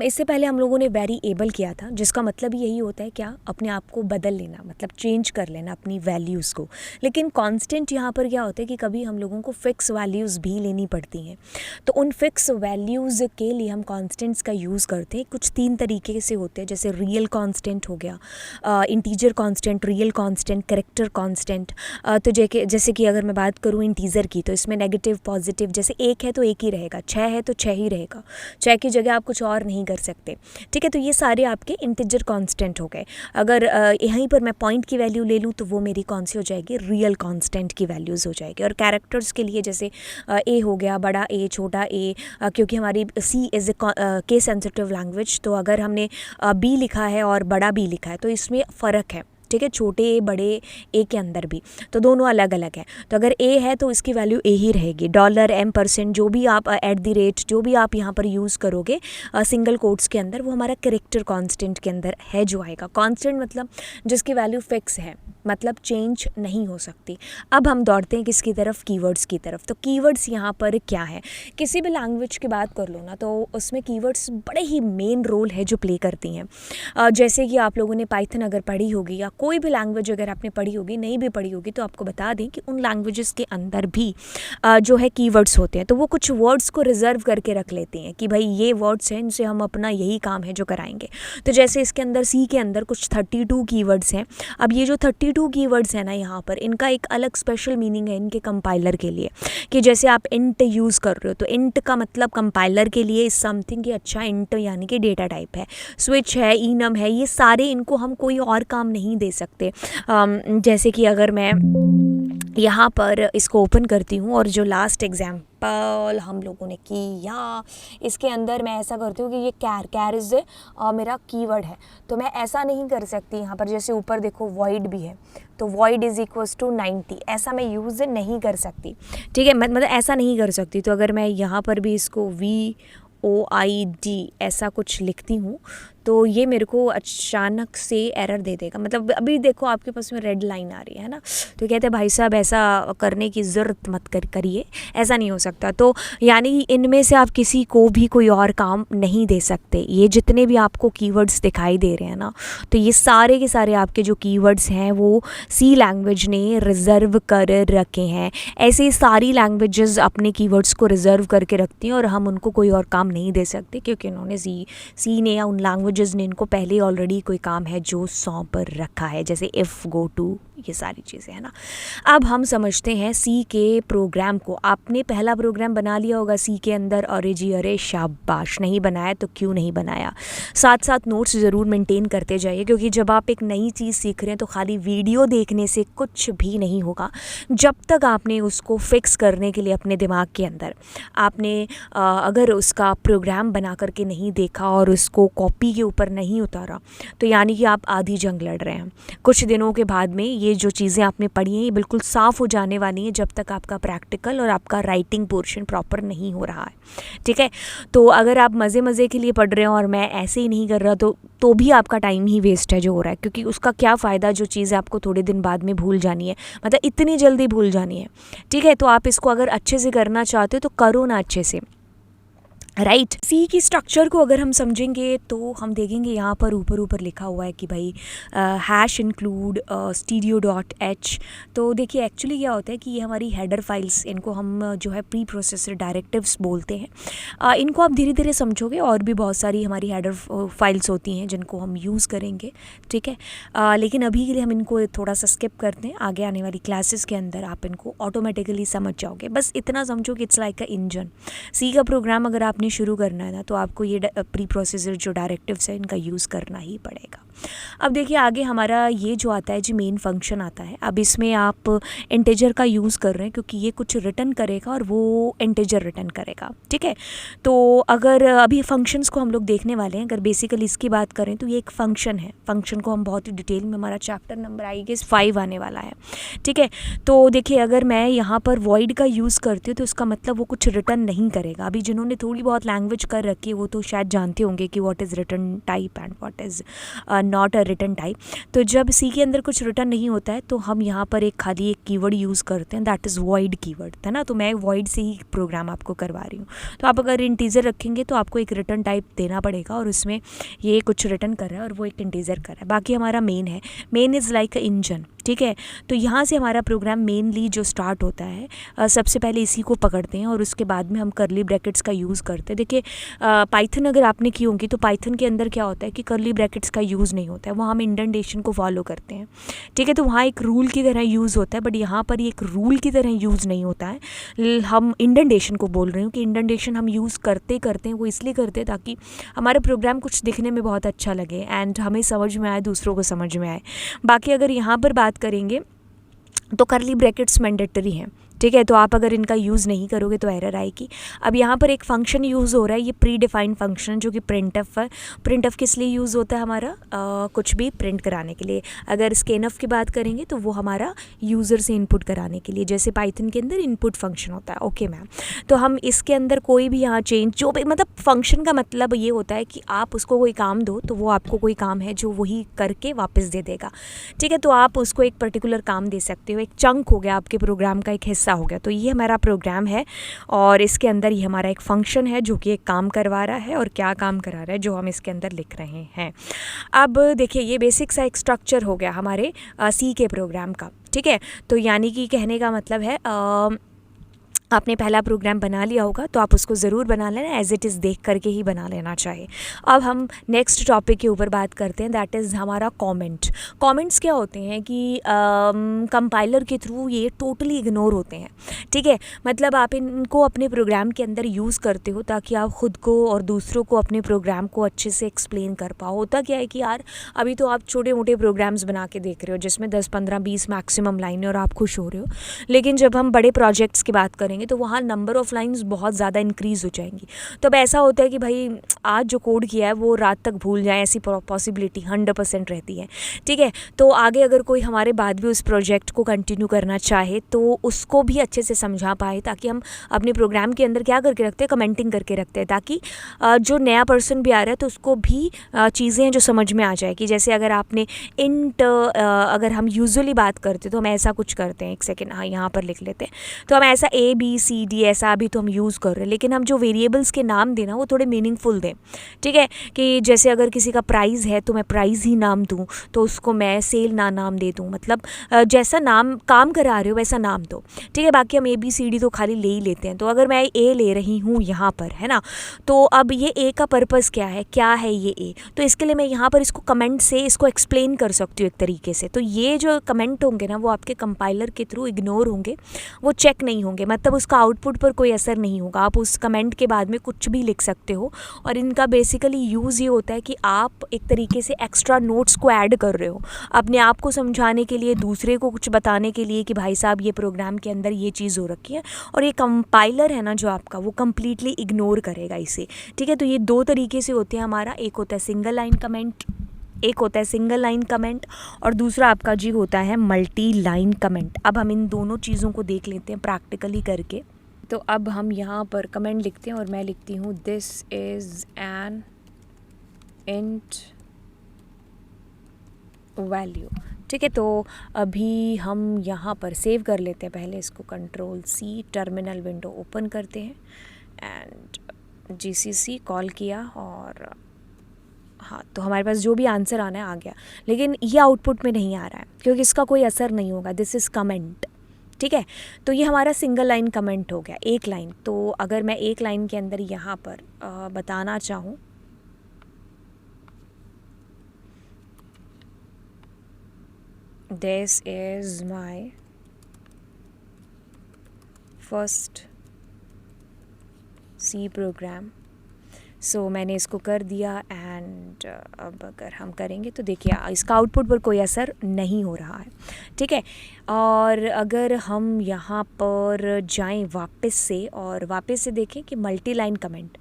इससे पहले हम लोगों ने वेरिएबल किया था, जिसका मतलब यही होता है क्या, अपने आप को बदल लेना, मतलब चेंज कर लेना अपनी वैल्यूज़ को। लेकिन कांस्टेंट यहाँ पर क्या होता है कि कभी हम लोगों को फ़िक्स वैल्यूज़ भी लेनी पड़ती हैं, तो उन फिक्स वैल्यूज़ के लिए हम कांस्टेंट्स का यूज़ करते हैं। कुछ 3 तरीके से होते हैं, जैसे रियल कांस्टेंट हो गया, integer constant, real constant, character constant. तो जैसे कि अगर मैं बात करूँ इंटीजर की, तो इसमें नेगेटिव पॉजिटिव, जैसे 1 है तो 1 ही रहेगा, 6 है तो 6 ही रहेगा, 6 की जगह आप कुछ और नहीं कर सकते, ठीक है। तो ये सारे आपके इंटीजर कांस्टेंट हो गए। अगर यहीं पर मैं पॉइंट की वैल्यू ले लूँ तो वो मेरी कौन सी हो जाएगी, रियल कांस्टेंट की वैल्यूज़ हो जाएगी। और कैरेक्टर्स के लिए जैसे ए हो गया, बड़ा ए, छोटा ए, क्योंकि हमारी C is a case sensitive language, तो अगर हमने बी लिखा है और बड़ा बी लिखा है तो इसमें फ़र्क है, ठीक है, छोटे ए बड़े ए के अंदर भी, तो दोनों अलग अलग है। तो अगर ए है तो इसकी वैल्यू ए ही रहेगी, $M%, जो भी आप @ जो भी आप यहाँ पर यूज़ करोगे सिंगल कोट्स के अंदर, वो हमारा कैरेक्टर कांस्टेंट के अंदर है जो आएगा। कांस्टेंट मतलब जिसकी वैल्यू फिक्स है, मतलब चेंज नहीं हो सकती। अब हम दौड़ते हैं किसकी तरफ, कीवर्ड्स की तरफ। तो कीवर्ड्स यहाँ पर क्या है, किसी भी लैंग्वेज की बात कर लो ना, तो उसमें कीवर्ड्स बड़े ही मेन रोल है जो प्ले करती हैं। जैसे कि आप लोगों ने पाइथन अगर पढ़ी होगी या कोई भी लैंग्वेज अगर आपने पढ़ी होगी, नहीं भी पढ़ी होगी, तो आपको बता दें कि उन लैंग्वेजेस के अंदर भी जो है कीवर्ड्स होते हैं। तो वो कुछ वर्ड्स को रिजर्व करके रख लेते हैं कि भाई ये वर्ड्स हैं, इनसे हम अपना यही काम है जो कराएंगे। तो जैसे इसके अंदर सी के अंदर कुछ 32 कीवर्ड्स हैं। अब ये जो 32 कीवर्ड्स हैं ना, यहाँ पर इनका एक अलग स्पेशल मीनिंग है इनके कंपाइलर के लिए, कि जैसे आप इंट यूज़ कर रहे हो, तो इंट का मतलब कंपाइलर के लिए इज समथिंग कि अच्छा इंट यानी कि डेटा टाइप है, स्विच है, इनम है, ये सारे इनको हम कोई और काम नहीं दे सकते। जैसे कि अगर मैं यहाँ पर इसको ओपन करती हूँ और जो लास्ट एग्जाम्पल हम लोगों ने किया, इसके अंदर मैं ऐसा करती हूँ कि ये कैर इज़ मेरा कीवर्ड है, तो मैं ऐसा नहीं कर सकती यहाँ पर, जैसे ऊपर देखो वॉइड भी है, तो वॉइड इज़ इक्वल्स टू 90, ऐसा मैं यूज़ नहीं कर सकती, ठीक है, मतलब ऐसा नहीं कर सकती। तो अगर मैं यहाँ पर भी इसको VOID ऐसा कुछ लिखती हूँ, तो ये मेरे को अचानक से एरर दे देगा। मतलब अभी देखो आपके पास में रेड लाइन आ रही है ना, तो कहते हैं भाई साहब ऐसा करने की ज़रूरत मत करिए, ऐसा नहीं हो सकता। तो यानी इनमें से आप किसी को भी कोई और काम नहीं दे सकते। ये जितने भी आपको कीवर्ड्स दिखाई दे रहे हैं ना, तो ये सारे के सारे आपके जो कीवर्ड्स हैं वो सी लैंग्वेज ने रिज़र्व कर रखे हैं। ऐसे सारी लैंग्वेजेस अपने कीवर्ड्स को रिज़र्व करके रखती हैं और हम उनको कोई और काम नहीं दे सकते, क्योंकि उन्होंने सी ने या उन लैंग्वेज ने इनको पहले ऑलरेडी कोई काम है जो सौंप रखा है, जैसे इफ़, गो टू, ये सारी चीज़ें है ना। अब हम समझते हैं सी के प्रोग्राम को। आपने पहला प्रोग्राम बना लिया होगा सी के अंदर, अरे जी अरे शाबाश, नहीं बनाया तो क्यों नहीं बनाया। साथ साथ नोट्स ज़रूर मेंटेन करते जाइए, क्योंकि जब आप एक नई चीज़ सीख रहे हैं तो खाली वीडियो देखने से कुछ भी नहीं होगा। जब तक आपने उसको फिक्स करने के लिए अपने दिमाग के अंदर आपने अगर उसका प्रोग्राम बना करके नहीं देखा और उसको कॉपी के ऊपर नहीं उतारा, तो यानी कि आप आधी जंग लड़ रहे हैं। कुछ दिनों के बाद में ये जो चीज़ें आपने पढ़ी हैं ये बिल्कुल साफ़ हो जाने वाली हैं, जब तक आपका प्रैक्टिकल और आपका राइटिंग पोर्शन प्रॉपर नहीं हो रहा है, ठीक है। तो अगर आप मज़े के लिए पढ़ रहे हो और मैं ऐसे ही नहीं कर रहा, तो भी आपका टाइम ही वेस्ट है जो हो रहा है, क्योंकि उसका क्या फ़ायदा जो चीज़ आपको थोड़े दिन बाद में भूल जानी है, मतलब इतनी जल्दी भूल जानी है, ठीक है। तो आप इसको अगर अच्छे से करना चाहते हो तो करो ना अच्छे से, राइट। सी की स्ट्रक्चर को अगर हम समझेंगे तो हम देखेंगे यहाँ पर ऊपर ऊपर लिखा हुआ है कि भाई hash include stereo dot H. तो देखिए एक्चुअली क्या होता है कि ये हमारी हेडर फाइल्स, इनको हम जो है प्री प्रोसेसर डायरेक्टिव्स बोलते हैं। इनको आप धीरे धीरे समझोगे, और भी बहुत सारी हमारी हेडर फाइल्स होती हैं जिनको हम यूज़ करेंगे, ठीक है। लेकिन अभी के लिए हम इनको थोड़ा सा स्किप करते हैं, आगे आने वाली क्लासेस के अंदर आप इनको ऑटोमेटिकली समझ जाओगे। बस इतना समझो कि इट्स लाइक अ इंजन। सी का प्रोग्राम अगर आपने शुरू करना है ना, तो आपको ये प्री प्रोसेसर जो डायरेक्टिव्स है इनका यूज़ करना ही पड़ेगा। अब देखिए आगे हमारा ये जो आता है जी मेन फंक्शन आता है। अब इसमें आप इंटीजर का यूज़ कर रहे हैं क्योंकि ये कुछ रिटर्न करेगा और वो इंटीजर रिटर्न करेगा, ठीक है। तो अगर अभी फंक्शंस को हम लोग देखने वाले हैं, अगर बेसिकली इसकी बात करें तो ये एक फंक्शन है। फंक्शन को हम बहुत ही डिटेल में, हमारा चैप्टर नंबर आई गेस 5 आने वाला है, ठीक है। तो देखिए अगर मैं यहाँ पर वॉइड का यूज़ करती हूँ तो इसका मतलब वो कुछ रिटर्न नहीं करेगा। अभी जिन्होंने थोड़ी बहुत लैंग्वेज कर रखी है वो तो शायद जानते होंगे कि what is return type and what is not a return type. तो जब सी के अंदर कुछ रिटर्न नहीं होता है तो हम यहाँ पर एक खाली एक कीवर्ड यूज़ करते हैं, दैट इज़ वॉइड कीवर्ड, है ना। तो मैं वॉइड से ही प्रोग्राम आपको करवा रही हूँ। तो आप अगर इंटीजर रखेंगे तो आपको एक रिटर्न टाइप देना पड़ेगा, और उसमें ये कुछ रिटर्न कर रहा है और वो एक इंटीजर कर रहा है। बाकी हमारा मेन है, main is like a engine, ठीक है। तो यहाँ से हमारा प्रोग्राम मेनली जो स्टार्ट होता है, सबसे पहले इसी को पकड़ते हैं और उसके बाद में हम करली ब्रैकेट्स का यूज़ करते हैं। देखिए पाइथन अगर आपने की होंगी तो पाइथन के अंदर क्या होता है कि करली ब्रैकेट्स का यूज़ नहीं होता है, वहाँ हम इंडेंटेशन को फॉलो करते हैं, ठीक है। तो वहाँ एक रूल की तरह यूज़ होता है, बट यहाँ पर ये एक रूल की तरह यूज़ नहीं होता है। हम इंडेंटेशन को बोल रहे हूँ कि इंडेंटेशन हम यूज़ करते हैं, वो इसलिए करते हैं ताकि हमारा प्रोग्राम कुछ दिखने में बहुत अच्छा लगे एंड हमें समझ में आए, दूसरों को समझ में आए। बाकी अगर यहाँ पर बात करेंगे तो करली ब्रैकेट्स मैंडेटरी हैं, ठीक है। तो आप अगर इनका यूज़ नहीं करोगे तो एरर आएगी। अब यहाँ पर एक फ़ंक्शन यूज़ हो रहा है, ये प्री डिफाइंड फंक्शन जो कि प्रिंटफ है। प्रिंटफ किस लिए यूज़ होता है हमारा, कुछ भी प्रिंट कराने के लिए। अगर स्कैनफ की बात करेंगे तो वो हमारा यूज़र से इनपुट कराने के लिए, जैसे पाइथन के अंदर इनपुट फंक्शन होता है। ओके मैम, तो हम इसके अंदर कोई भी यहाँ चेंज जो भी, मतलब फंक्शन का मतलब ये होता है कि आप उसको कोई काम दो तो वो आपको कोई काम है जो वही करके वापस दे देगा, ठीक है। तो आप उसको एक पर्टिकुलर काम दे सकते हो, एक चंक हो गया आपके प्रोग्राम का, एक हिस्सा हो गया। तो ये हमारा प्रोग्राम है और इसके अंदर ये हमारा एक फंक्शन है जो कि एक काम करवा रहा है, और क्या काम करा रहा है जो हम इसके अंदर लिख रहे हैं। अब देखिए ये बेसिक सा एक स्ट्रक्चर हो गया हमारे सी के प्रोग्राम का, ठीक है। तो यानी कि कहने का मतलब है आपने पहला प्रोग्राम बना लिया होगा तो आप उसको ज़रूर बना लेना, एज इट इज़ देख करके ही बना लेना चाहिए। अब हम नेक्स्ट टॉपिक के ऊपर बात करते हैं, दैट इज़ हमारा कमेंट। कमेंट्स क्या होते हैं कि कंपाइलर के थ्रू ये टोटली इग्नोर होते हैं, ठीक है। मतलब आप इनको अपने प्रोग्राम के अंदर यूज़ करते हो ताकि आप ख़ुद को और दूसरों को अपने प्रोग्राम को अच्छे से एक्सप्लेन कर पाओ। होता क्या है कि यार अभी तो आप छोटे मोटे प्रोग्राम्स बना के देख रहे हो जिसमें 10, 15, 20 मैक्सिमम लाइनें और आप खुश हो रहे हो, लेकिन जब हम बड़े प्रोजेक्ट्स की बात करेंगे तो वहाँ नंबर ऑफ़ लाइंस बहुत ज़्यादा इंक्रीज़ हो जाएंगी। तो अब ऐसा होता है कि भाई आज जो कोड किया है वो रात तक भूल जाए, ऐसी पॉसिबिलिटी 100% रहती है, ठीक है। तो आगे अगर कोई हमारे बाद भी उस प्रोजेक्ट को कंटिन्यू करना चाहे तो उसको भी अच्छे से समझा पाए, ताकि हम अपने प्रोग्राम के अंदर क्या करके रखते हैं, कमेंटिंग करके रखते हैं, ताकि जो नया पर्सन भी आ रहा है तो उसको भी चीज़ें जो समझ में आ जाए। कि जैसे अगर आपने इंट अगर हम यूजुअली बात करते तो हम ऐसा कुछ करते हैं, एक सेकेंड हाँ यहाँ पर लिख लेते हैं। तो हम ऐसा ABCD ऐसा अभी तो हम यूज़ कर रहे हैं, लेकिन हम जो वेरिएबल्स के नाम देना वो थोड़े मीनिंगफुल दें, ठीक है। कि जैसे अगर किसी का प्राइस है तो मैं प्राइस ही नाम दूँ, तो उसको मैं सेल ना नाम दे दूँ, मतलब जैसा नाम काम करा रहे हो वैसा नाम दो, ठीक है। बाकी हम ABCD तो खाली ले ही लेते हैं। तो अगर मैं A ले रही हूँ यहाँ पर, है ना, तो अब ये A का पर्पज़ क्या है ये A, तो इसके लिए मैं यहाँ पर इसको कमेंट से इसको एक्सप्लेन कर सकती हूँ एक तरीके से। तो ये जो कमेंट होंगे ना वो आपके कंपाइलर के थ्रू इग्नोर होंगे, वो चेक नहीं होंगे, मतलब उसका आउटपुट पर कोई असर नहीं होगा। आप उस कमेंट के बाद में कुछ भी लिख सकते हो, और इनका बेसिकली यूज़ ये होता है कि आप एक तरीके से एक्स्ट्रा नोट्स को ऐड कर रहे हो अपने आप को समझाने के लिए, दूसरे को कुछ बताने के लिए कि भाई साहब ये प्रोग्राम के अंदर ये चीज़ हो रखी है, और ये कंपाइलर है ना जो आपका वो कम्प्लीटली इग्नोर करेगा इसे, ठीक है। तो ये दो तरीके से होते हैं हमारा, एक होता है सिंगल लाइन कमेंट, और दूसरा आपका जी होता है मल्टी लाइन कमेंट। अब हम इन दोनों चीज़ों को देख लेते हैं प्रैक्टिकली करके। तो अब हम यहाँ पर कमेंट लिखते हैं और मैं लिखती हूँ this is an int value, ठीक है। तो अभी हम यहाँ पर सेव कर लेते हैं, पहले इसको Ctrl+C टर्मिनल विंडो ओपन करते हैं एंड जीसीसी कॉल किया और हाँ, तो हमारे पास जो भी आंसर आना है आ गया, लेकिन ये आउटपुट में नहीं आ रहा है क्योंकि इसका कोई असर नहीं होगा। दिस इज़ कमेंट, ठीक है। तो ये हमारा सिंगल लाइन कमेंट हो गया, एक लाइन। तो अगर मैं एक लाइन के अंदर यहाँ पर बताना चाहूँ, this is my first C program, so मैंने इसको कर दिया एंड अब अगर हम करेंगे तो देखिए इसका आउटपुट पर कोई असर नहीं हो रहा है, ठीक है। और अगर हम यहाँ पर जाएं वापस से और वापस से देखें कि मल्टी लाइन कमेंट,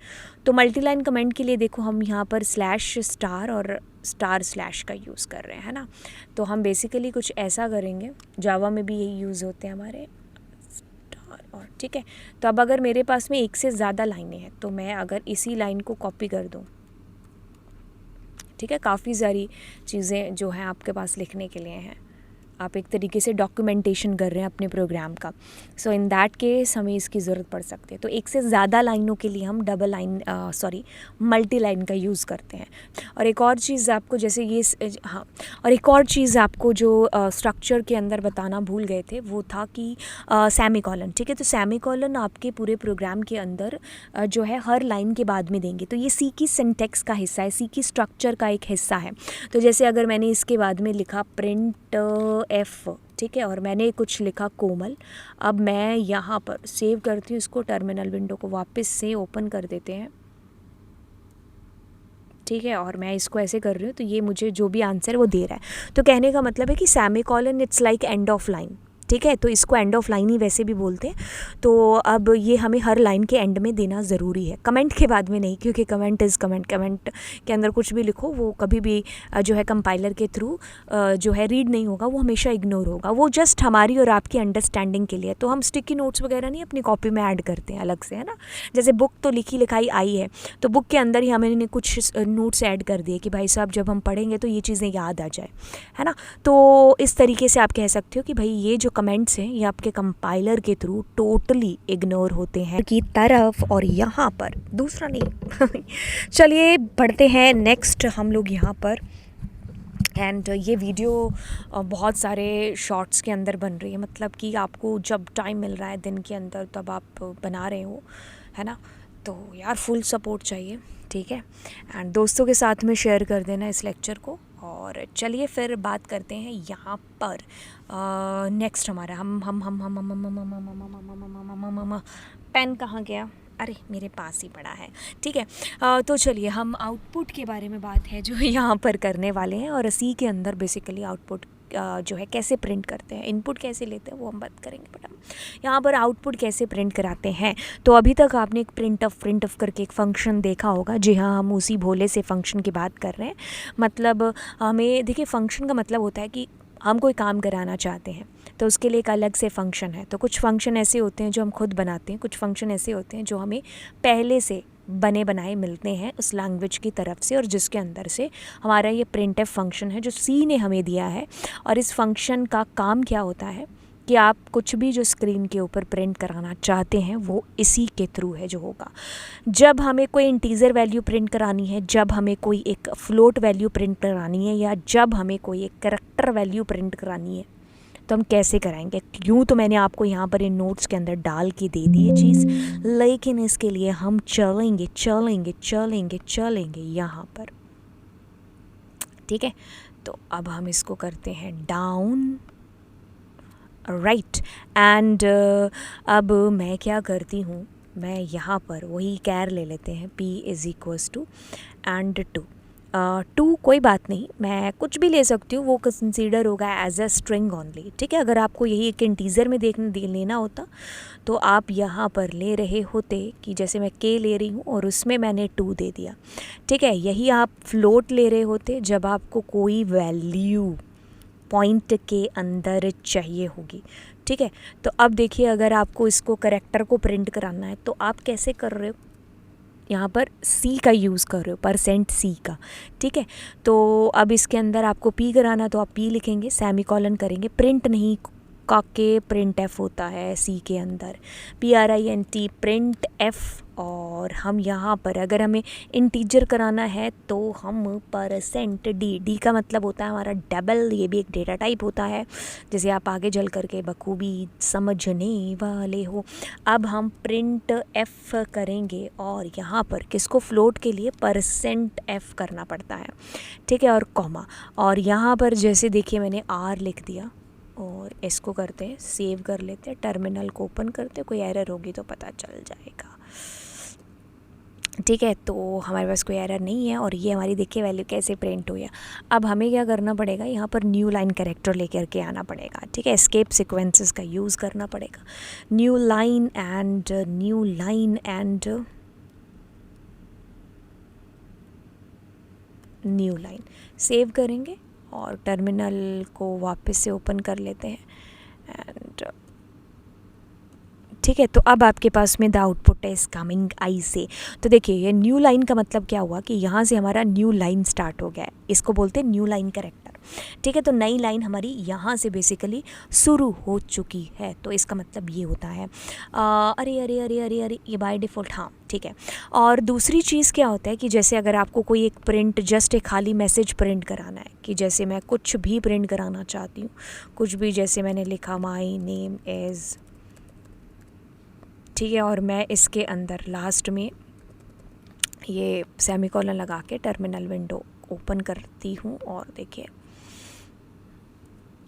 तो मल्टी लाइन कमेंट के लिए देखो हम यहाँ पर स्लैश स्टार और स्टार स्लैश का यूज़ कर रहे हैं, है ना। तो हम बेसिकली कुछ ऐसा करेंगे, जावा में भी यही यूज़ होते हैं हमारे, और ठीक है। तो अब अगर मेरे पास में एक से ज़्यादा लाइनें हैं तो मैं अगर इसी लाइन को कॉपी कर दूँ, ठीक है, काफ़ी सारी चीज़ें जो हैं आपके पास लिखने के लिए हैं, आप एक तरीके से डॉक्यूमेंटेशन कर रहे हैं अपने प्रोग्राम का। सो इन दैट केस हमें इसकी ज़रूरत पड़ सकती है। तो एक से ज़्यादा लाइनों के लिए हम मल्टी लाइन का यूज़ करते हैं। और एक और चीज़ आपको जैसे ये हाँ, और एक और चीज़ आपको जो स्ट्रक्चर के अंदर बताना भूल गए थे वो था कि सेमीकोलन, ठीक है। तो सेमीकोलन आपके पूरे प्रोग्राम के अंदर जो है हर लाइन के बाद में देंगे। तो ये सी की सिंटेक्स का हिस्सा है, सी की स्ट्रक्चर का एक हिस्सा है। तो जैसे अगर मैंने इसके बाद में लिखा प्रिंट एफ, ठीक है, और मैंने कुछ लिखा कोमल, अब मैं यहाँ पर सेव करती हूँ इसको, टर्मिनल विंडो को वापस से ओपन कर देते हैं, ठीक है, और मैं इसको ऐसे कर रही हूँ तो ये मुझे जो भी आंसर है वो दे रहा है। तो कहने का मतलब है कि semicolon it's like end of line, ठीक है। तो इसको एंड ऑफ लाइन ही वैसे भी बोलते हैं। तो अब ये हमें हर लाइन के एंड में देना ज़रूरी है, कमेंट के बाद में नहीं, क्योंकि कमेंट इज़ कमेंट, कमेंट के अंदर कुछ भी लिखो वो कभी भी जो है कंपाइलर के थ्रू जो है रीड नहीं होगा, वो हमेशा इग्नोर होगा। वो जस्ट हमारी और आपकी अंडरस्टैंडिंग के लिए। तो हम स्टिकी नोट्स वगैरह नहीं अपनी कॉपी में ऐड करते हैं अलग से, है ना। जैसे बुक तो लिखी लिखाई आई है, तो बुक के अंदर ही हमने कुछ नोट्स ऐड कर दिए कि भाई साहब जब हम पढ़ेंगे तो ये चीज़ें याद आ जाए, है ना। तो इस तरीके से आप कह सकते हो कि भाई ये जो कमेंट्स हैं ये आपके कंपाइलर के थ्रू टोटली इग्नोर होते हैं की तरफ, और यहाँ पर दूसरा नहीं चलिए बढ़ते हैं नेक्स्ट हम लोग यहाँ पर। एंड ये वीडियो बहुत सारे शॉर्ट्स के अंदर बन रही है, मतलब कि आपको जब टाइम मिल रहा है दिन के अंदर तब आप बना रहे हो, है ना। तो यार फुल सपोर्ट चाहिए, ठीक है। एंड दोस्तों के साथ में शेयर कर देना इस लेक्चर को। और चलिए फिर बात करते हैं यहाँ पर नेक्स्ट हमारा पेन कहाँ गया, अरे मेरे पास ही पड़ा है, ठीक है। तो चलिए हम आउटपुट के बारे में बात है जो यहाँ पर करने वाले हैं, और सी के अंदर बेसिकली आउटपुट जो है कैसे प्रिंट करते हैं, इनपुट कैसे लेते हैं वो हम बात करेंगे, बट हम यहाँ पर आउटपुट कैसे प्रिंट कराते हैं। तो अभी तक आपने एक प्रिंट ऑफ करके एक फ़ंक्शन देखा होगा, जी हाँ, हम उसी भोले से फ़ंक्शन की बात कर रहे हैं। मतलब हमें देखिए फ़ंक्शन का मतलब होता है कि हम कोई काम कराना चाहते हैं तो उसके लिए एक अलग से फ़ंक्शन है। तो कुछ फ़ंक्शन ऐसे होते हैं जो हम खुद बनाते हैं, कुछ फ़ंक्शन ऐसे होते हैं जो हमें पहले से बने बनाए मिलते हैं उस लैंग्वेज की तरफ से, और जिसके अंदर से हमारा ये प्रिंटफ फंक्शन है जो सी ने हमें दिया है। और इस फंक्शन का काम क्या होता है कि आप कुछ भी जो स्क्रीन के ऊपर प्रिंट कराना चाहते हैं वो इसी के थ्रू है जो होगा। जब हमें कोई इंटीजर वैल्यू प्रिंट करानी है, जब हमें कोई एक फ्लोट वैल्यू प्रिंट करानी है, या जब हमें कोई एक कैरेक्टर वैल्यू प्रिंट करानी है, तो हम कैसे कराएंगे। यूँ तो मैंने आपको यहाँ पर इन नोट्स के अंदर डाल के दे दी है चीज़, लेकिन इसके लिए हम चलेंगे चलेंगे चलेंगे चलेंगे यहाँ पर, ठीक है। तो अब हम इसको करते हैं डाउन, राइट। एंड अब मैं क्या करती हूँ, मैं यहाँ पर वही कैर ले लेते हैं, p is equals to and 2 कोई बात नहीं, मैं कुछ भी ले सकती हूँ, वो कंसीडर होगा एज अ स्ट्रिंग ओनली, ठीक है। अगर आपको यही एक इंटीजर में लेना होता तो आप यहाँ पर ले रहे होते कि जैसे मैं k ले रही हूँ और उसमें मैंने 2 दे दिया, ठीक है। यही आप फ्लोट ले रहे होते जब आपको कोई वैल्यू पॉइंट के अंदर चाहिए होगी, ठीक है। तो अब देखिए अगर आपको इसको कैरेक्टर को प्रिंट कराना है तो आप कैसे कर रहे हो, यहाँ पर C का यूज़ कर रहे हो, %C का, ठीक है। तो अब इसके अंदर आपको P कराना तो आप P लिखेंगे, सेमीकोलन करेंगे, प्रिंट नहीं का के प्रिंट F होता है C के अंदर, PRINT प्रिंट F और हम यहाँ पर अगर हमें इंटीजर कराना है तो हम %d का मतलब होता है हमारा डबल, ये भी एक डेटा टाइप होता है, जैसे आप आगे चल करके बखूबी समझने वाले हो। अब हम प्रिंट f करेंगे और यहाँ पर किसको फ्लोट के लिए %f करना पड़ता है, ठीक है, और कॉमा, और यहाँ पर जैसे देखिए मैंने r लिख दिया और इसको करते हैं सेव कर लेते हैं, टर्मिनल को ओपन करते हैं, कोई एरर होगी तो पता चल जाएगा, ठीक है। तो हमारे पास कोई एरर नहीं है और ये हमारी देखिए वैल्यू कैसे प्रिंट हुई है। अब हमें क्या करना पड़ेगा, यहाँ पर न्यू लाइन कैरेक्टर लेकर के आना पड़ेगा, ठीक है, एस्केप सीक्वेंसेस का यूज़ करना पड़ेगा। New line and new line save करेंगे और टर्मिनल को वापस से ओपन कर लेते हैं एंड ठीक है। तो अब आपके पास में the output is coming I से। तो देखिए ये न्यू लाइन का मतलब क्या हुआ कि यहाँ से हमारा न्यू लाइन स्टार्ट हो गया है, इसको बोलते हैं न्यू लाइन कैरेक्टर, ठीक है। तो नई लाइन हमारी यहाँ से बेसिकली शुरू हो चुकी है, तो इसका मतलब ये होता है अरे अरे अरे अरे अरे ये बाय डिफ़ॉल्ट, हाँ ठीक है। और दूसरी चीज़ क्या होता है कि जैसे अगर आपको कोई एक प्रिंट, जस्ट एक खाली मैसेज प्रिंट कराना है, कि जैसे मैं कुछ भी प्रिंट कराना चाहती हूँ, कुछ भी, जैसे मैंने लिखा माई नेम इज़, ठीक है, और मैं इसके अंदर लास्ट में ये सेमीकोलन लगा के टर्मिनल विंडो ओपन करती हूँ और देखिए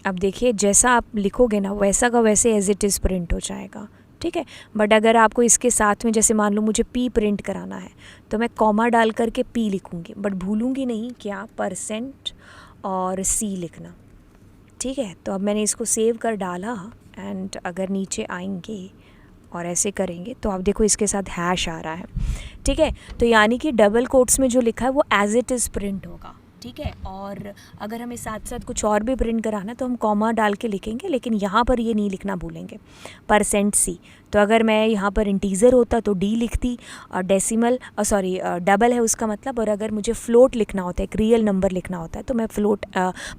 अब देखिए जैसा आप लिखोगे ना वैसा का वैसे एज इट इज़ प्रिंट हो जाएगा, ठीक है। बट अगर आपको इसके साथ में जैसे मान लो मुझे पी प्रिंट कराना है तो मैं कॉमा डाल करके पी लिखूँगी, बट भूलूँगी नहीं क्या % और सी लिखना, ठीक है। तो अब मैंने इसको सेव कर डाला एंड अगर नीचे आएंगे और ऐसे करेंगे तो आप देखो इसके साथ हैश आ रहा है, ठीक है। तो यानी कि डबल कोट्स में जो लिखा है वो एज इट इज़ प्रिंट होगा, ठीक है। और अगर हमें साथ साथ कुछ और भी प्रिंट कराना है तो हम कॉमा डाल के लिखेंगे, लेकिन यहाँ पर ये नहीं लिखना भूलेंगे %c। तो अगर मैं यहाँ पर इंटीज़र होता तो d लिखती, और डेसिमल सॉरी डबल है उसका मतलब, और अगर मुझे फ्लोट लिखना होता है, एक रियल नंबर लिखना होता है, तो मैं फ्लोट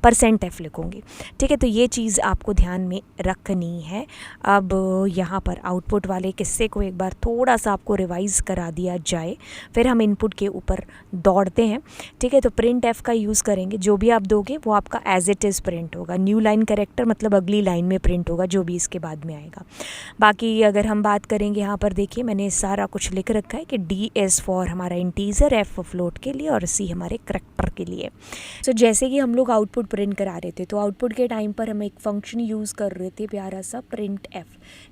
%f लिखूँगी, ठीक है। तो ये चीज़ आपको ध्यान में रखनी है। अब यहाँ पर आउटपुट वाले किस्से को एक बार थोड़ा सा आपको रिवाइज़ करा दिया जाए, फिर हम इनपुट के ऊपर दौड़ते हैं, ठीक है। तो प्रिंट f का यूज़ करेंगे, जो भी आप दोगे वो आपका एज इट इज़ प्रिंट होगा। न्यू लाइन कैरेक्टर मतलब अगली लाइन में प्रिंट होगा जो भी इसके बाद में आएगा। बाकी अगर हम बात करेंगे यहाँ पर देखिए मैंने सारा कुछ लिख रखा है कि D इज़ फॉर हमारा इंटीजर, F फ्लोट के लिए और C हमारे करैक्टर के लिए। तो जैसे कि हम लोग आउटपुट प्रिंट करा रहे थे तो आउटपुट के टाइम पर हम एक फंक्शन यूज़ कर रहे थे प्यारा सा प्रिंट f।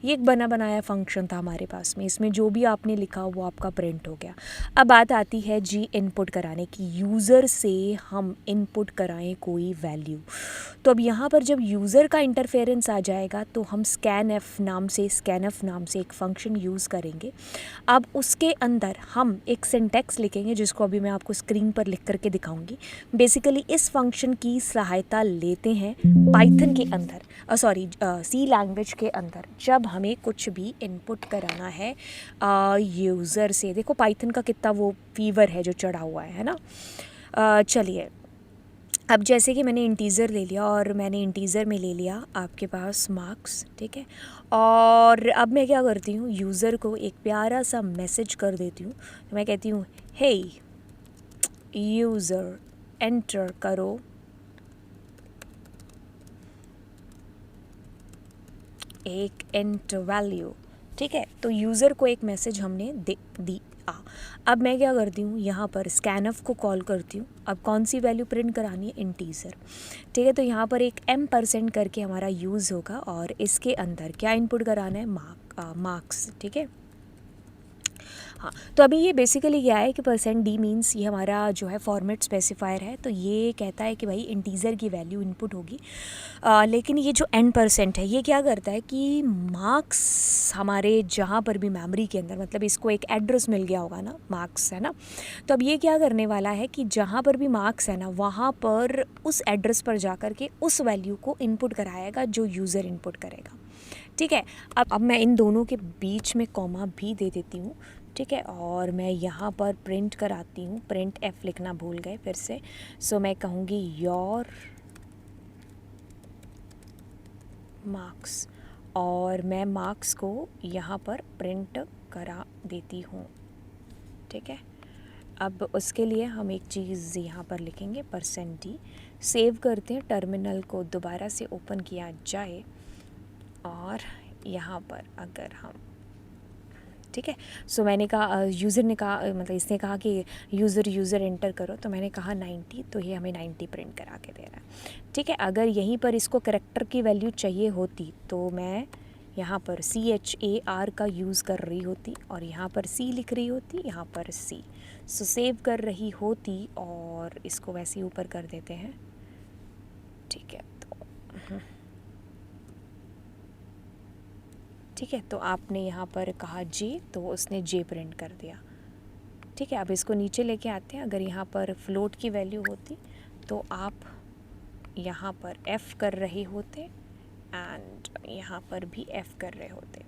ये एक बना बनाया फंक्शन था हमारे पास में, इसमें जो भी आपने लिखा वो आपका प्रिंट हो गया। अब बात आती है जी इनपुट कराने की, यूज़र से हम इनपुट कराएं कोई वैल्यू। तो अब यहाँ पर जब यूज़र का इंटरफेरेंस आ जाएगा तो हम स्कैनf नाम से एक फ़ंक्शन यूज़ करेंगे। अब उसके अंदर हम एक सिंटैक्स लिखेंगे जिसको अभी मैं आपको स्क्रीन पर लिख करके दिखाऊंगी। बेसिकली इस फंक्शन की सहायता लेते हैं पाइथन के अंदर, सी लैंग्वेज के अंदर, जब हमें कुछ भी इनपुट कराना है यूज़र से। देखो पाइथन का कितना वो फीवर है जो चढ़ा हुआ है ना। चलिए अब जैसे कि मैंने इंटीज़र ले लिया और मैंने इंटीज़र में ले लिया आपके पास मार्क्स, ठीक है। और अब मैं क्या करती हूँ, यूज़र को एक प्यारा सा मैसेज कर देती हूँ। तो मैं कहती हूँ हे यूज़र एंटर करो एक इंट वैल्यू, ठीक है। तो यूज़र को एक मैसेज हमने दे दी। अब मैं क्या करती हूँ, यहाँ पर स्कैनफ को कॉल करती हूँ। अब कौन सी वैल्यू प्रिंट करानी है, इंटीजर, ठीक है। तो यहाँ पर एक m% करके हमारा यूज़ होगा और इसके अंदर क्या इनपुट कराना है, मार्क्स, ठीक है। हाँ तो अभी ये बेसिकली क्या है कि %d मीन्स ये हमारा जो है फॉर्मेट स्पेसिफायर है, तो ये कहता है कि भाई इंटीज़र की वैल्यू इनपुट होगी। लेकिन ये जो n% है ये क्या करता है कि मार्क्स हमारे जहाँ पर भी मेमोरी के अंदर, मतलब इसको एक एड्रेस मिल गया होगा ना, मार्क्स है ना। तो अब ये क्या करने वाला है कि जहाँ पर भी मार्क्स है ना वहाँ पर उस एड्रेस पर जा कर के उस वैल्यू को इनपुट कराएगा जो यूज़र इनपुट करेगा, ठीक है। अब मैं इन दोनों के बीच में कॉमा भी दे देती हूँ, ठीक है। और मैं यहाँ पर प्रिंट कराती हूँ, प्रिंट f लिखना भूल गए फिर से। सो मैं कहूँगी योर मार्क्स और मैं मार्क्स को यहाँ पर प्रिंट करा देती हूँ, ठीक है। अब उसके लिए हम एक चीज़ यहाँ पर लिखेंगे %d, सेव करते हैं, टर्मिनल को दोबारा से ओपन किया जाए और यहाँ पर अगर हम, ठीक है, सो मैंने कहा यूज़र ने कहा मतलब इसने कहा कि यूज़र एंटर करो, तो मैंने कहा 90, तो ये हमें 90 प्रिंट करा के दे रहा है। ठीक है, अगर यहीं पर इसको करैक्टर की वैल्यू चाहिए होती तो मैं यहाँ पर CHAR का यूज़ कर रही होती और यहाँ पर C लिख रही होती, यहाँ पर C, सो सेव कर रही होती और इसको वैसे ही ऊपर कर देते हैं। ठीक है, तो ठीक है, तो आपने यहाँ पर कहा J, तो उसने J प्रिंट कर दिया। ठीक है, अब इसको नीचे लेके आते हैं। अगर यहाँ पर फ्लोट की वैल्यू होती तो आप यहाँ पर F कर रहे होते एंड यहाँ पर भी F कर रहे होते।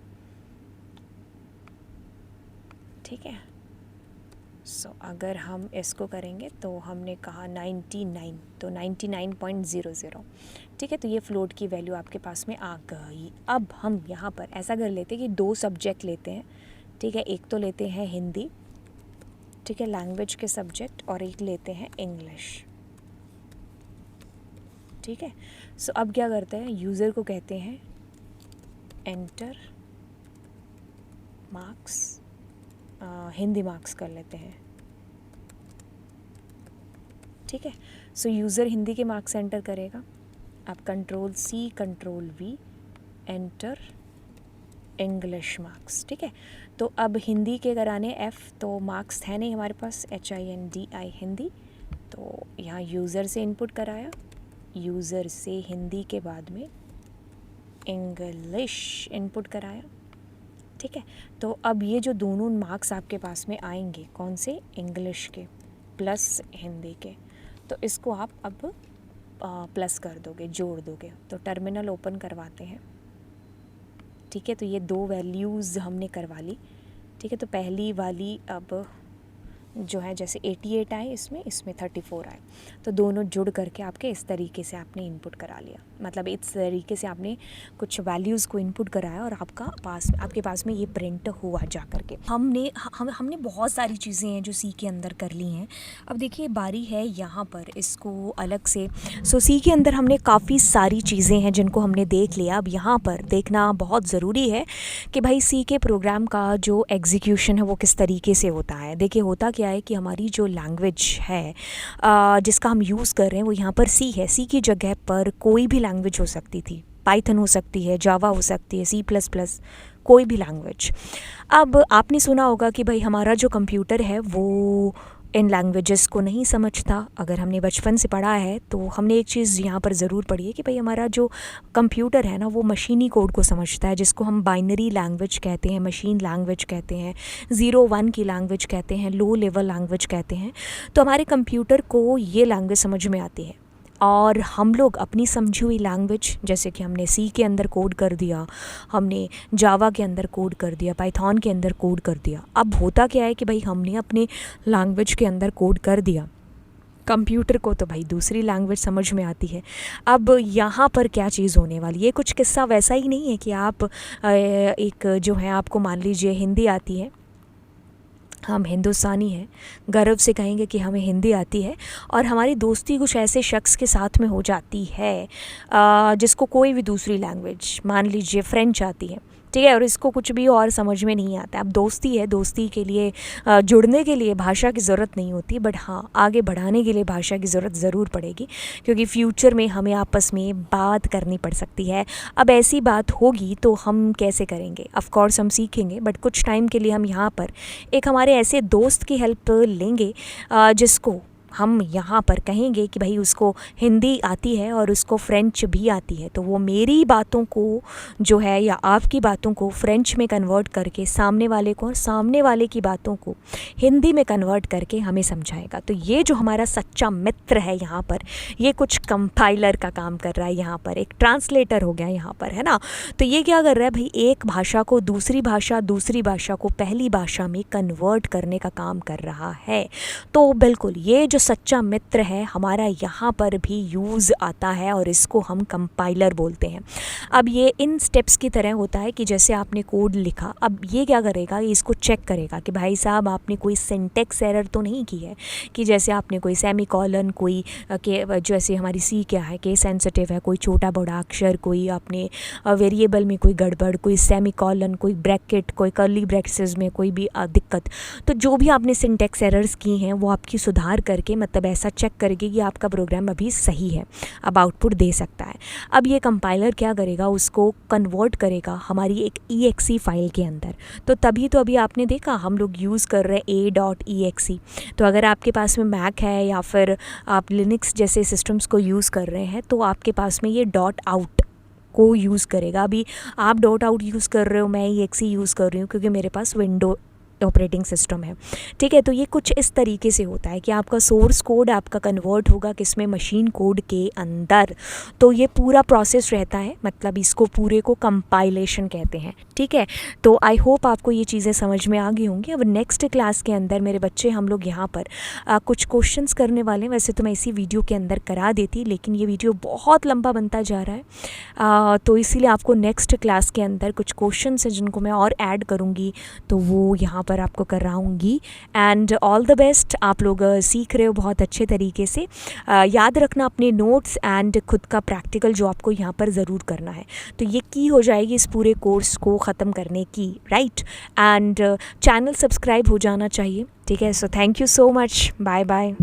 ठीक है, सो अगर हम इसको करेंगे तो हमने कहा 99, तो 99.00। ठीक है, तो ये फ्लोट की वैल्यू आपके पास में आ गई। अब हम यहाँ पर ऐसा कर लेते हैं कि 2 सब्जेक्ट लेते हैं। ठीक है, एक तो लेते हैं हिंदी, ठीक है, लैंग्वेज के सब्जेक्ट, और एक लेते हैं इंग्लिश। ठीक है, सो अब क्या करते हैं, यूज़र को कहते हैं एंटर मार्क्स, हिंदी मार्क्स कर लेते हैं। ठीक है, सो यूज़र हिंदी के मार्क्स एंटर करेगा। आप Ctrl+C Ctrl+V enter English marks. ठीक है, तो अब हिंदी के कराने F, तो मार्क्स है नहीं हमारे पास, HINDI हिंदी, तो यहाँ यूज़र से इनपुट कराया, यूज़र से हिंदी के बाद में इंग्लिश इनपुट कराया। ठीक है, तो अब ये जो दोनों मार्क्स आपके पास में आएंगे, कौन से, इंग्लिश के प्लस हिंदी के, तो इसको आप अब प्लस कर दोगे, जोड़ दोगे। तो टर्मिनल ओपन करवाते हैं। ठीक है, तो ये 2 वैल्यूज़ हमने करवा ली। ठीक है, तो पहली वाली अब जो है जैसे 88 आए, इसमें 34 आए, तो दोनों जुड़ करके आपके इस तरीके से आपने इनपुट करा लिया। मतलब इस तरीके से आपने कुछ वैल्यूज़ को इनपुट कराया और आपके पास में ये प्रिंट हुआ जा करके। हमने बहुत सारी चीज़ें हैं जो सी के अंदर कर ली हैं। अब देखिए बारी है यहाँ पर इसको अलग से, सो सी के अंदर हमने काफ़ी सारी चीज़ें हैं जिनको हमने देख लिया। अब यहाँ पर देखना बहुत ज़रूरी है कि भाई सी के प्रोग्राम का जो एग्जीक्यूशन है वो किस तरीके से होता है। देखिए होता क्या है कि हमारी जो लैंग्वेज है जिसका हम यूज़ कर रहे हैं वो यहाँ पर सी है। सी की जगह पर कोई भी लैंग्वेज हो सकती थी, पाइथन हो सकती है, जावा हो सकती है, C++, कोई भी लैंग्वेज। अब आपने सुना होगा कि भाई हमारा जो कंप्यूटर है वो इन लैंग्वेजेस को नहीं समझता। अगर हमने बचपन से पढ़ा है तो हमने एक चीज़ यहाँ पर ज़रूर पढ़ी है कि भाई हमारा जो कंप्यूटर है ना वो मशीनी कोड को समझता है, जिसको हम बाइनरी लैंग्वेज कहते हैं, मशीन लैंग्वेज कहते हैं, 0-1 की लैंग्वेज कहते हैं, लो लेवल लैंग्वेज कहते हैं। तो हमारे कंप्यूटर को ये लैंग्वेज समझ में आती है और हम लोग अपनी समझी हुई लैंग्वेज, जैसे कि हमने सी के अंदर कोड कर दिया, हमने जावा के अंदर कोड कर दिया, पाइथन के अंदर कोड कर दिया। अब होता क्या है कि भाई हमने अपने लैंग्वेज के अंदर कोड कर दिया, कंप्यूटर को तो भाई दूसरी लैंग्वेज समझ में आती है। अब यहाँ पर क्या चीज़ होने वाली है, कुछ किस्सा वैसा ही नहीं है कि आप एक जो है आपको मान लीजिए हिंदी आती है, हम हिंदुस्तानी हैं, गर्व से कहेंगे कि हमें हिंदी आती है, और हमारी दोस्ती कुछ ऐसे शख्स के साथ में हो जाती है जिसको कोई भी दूसरी लैंग्वेज, मान लीजिए फ्रेंच आती है, ठीक है, और इसको कुछ भी और समझ में नहीं आता। अब दोस्ती है, दोस्ती के लिए जुड़ने के लिए भाषा की ज़रूरत नहीं होती, बट हाँ आगे बढ़ाने के लिए भाषा की ज़रूरत ज़रूर पड़ेगी, क्योंकि फ्यूचर में हमें आपस में बात करनी पड़ सकती है। अब ऐसी बात होगी तो हम कैसे करेंगे, ऑफ कोर्स हम सीखेंगे, बट कुछ टाइम के लिए हम यहाँ पर एक हमारे ऐसे दोस्त की हेल्प लेंगे जिसको हम यहाँ पर कहेंगे कि भाई उसको हिंदी आती है और उसको फ़्रेंच भी आती है, तो वो मेरी बातों को जो है या आपकी बातों को फ़्रेंच में कन्वर्ट करके सामने वाले को, और सामने वाले की बातों को हिंदी में कन्वर्ट करके हमें समझाएगा। तो ये जो हमारा सच्चा मित्र है यहाँ पर, ये कुछ कंपाइलर का काम कर रहा है, यहाँ पर एक ट्रांसलेटर हो गया यहाँ पर, है ना। तो ये क्या कर रहा है भाई, एक भाषा को दूसरी भाषा को पहली भाषा में कन्वर्ट करने का काम कर रहा है। तो बिल्कुल ये जो जो सच्चा मित्र है हमारा यहाँ पर भी यूज़ आता है और इसको हम कंपाइलर बोलते हैं। अब ये इन स्टेप्स की तरह होता है कि जैसे आपने कोड लिखा, अब ये क्या करेगा, ये इसको चेक करेगा कि भाई साहब आपने कोई सिंटेक्स एरर तो नहीं की है, कि जैसे आपने कोई सेमीकोलन, कोई के जैसे हमारी सी क्या है, केस सेंसिटिव है, कोई छोटा बड़ा अक्षर, कोई आपने वेरिएबल में कोई गड़बड़, कोई सेमीकोलन, कोई ब्रैकेट, कोई कर्ली ब्रैकेट्स में कोई भी दिक्कत। तो जो भी आपने सिंटेक्स एरर्स की हैं वो आपकी सुधार करके, मतलब ऐसा चेक करेगी कि आपका प्रोग्राम अभी सही है, अब आउटपुट दे सकता है। अब ये कंपाइलर क्या करेगा, उसको कन्वर्ट करेगा हमारी एक EXE फाइल के अंदर। तो तभी तो अभी आपने देखा हम लोग यूज़ कर रहे हैं A.exe। तो अगर आपके पास में मैक है या फिर आप लिनक्स जैसे सिस्टम्स को यूज़ कर रहे हैं तो आपके पास में ये .out को यूज़ करेगा। अभी आप .out यूज़ कर रहे हो, मैं EXE यूज़ कर रही हूँ क्योंकि मेरे पास विंडो ऑपरेटिंग सिस्टम है, ठीक है। तो ये कुछ इस तरीके से होता है कि आपका सोर्स कोड आपका कन्वर्ट होगा किसमें, मशीन कोड के अंदर। तो ये पूरा प्रोसेस रहता है, मतलब इसको पूरे को कंपाइलेशन कहते हैं, ठीक है। तो आई होप आपको ये चीज़ें समझ में आ गई होंगी। अब नेक्स्ट क्लास के अंदर मेरे बच्चे हम लोग यहाँ पर कुछ क्वेश्चंस करने वाले हैं। वैसे तो मैं इसी वीडियो के अंदर करा देती, लेकिन ये वीडियो बहुत लंबा बनता जा रहा है, तो इसीलिए आपको नेक्स्ट क्लास के अंदर कुछ क्वेश्चंस हैं जिनको मैं और ऐड करूँगी, तो वो यहाँ पर आपको कराऊंगी। एंड ऑल द बेस्ट, आप लोग सीख रहे हो बहुत अच्छे तरीके से। याद रखना अपने नोट्स एंड खुद का प्रैक्टिकल जो आपको यहाँ पर ज़रूर करना है, तो ये की हो जाएगी इस पूरे कोर्स को ख़त्म करने की, राइट। एंड चैनल सब्सक्राइब हो जाना चाहिए, ठीक है। So thank you so much, bye bye.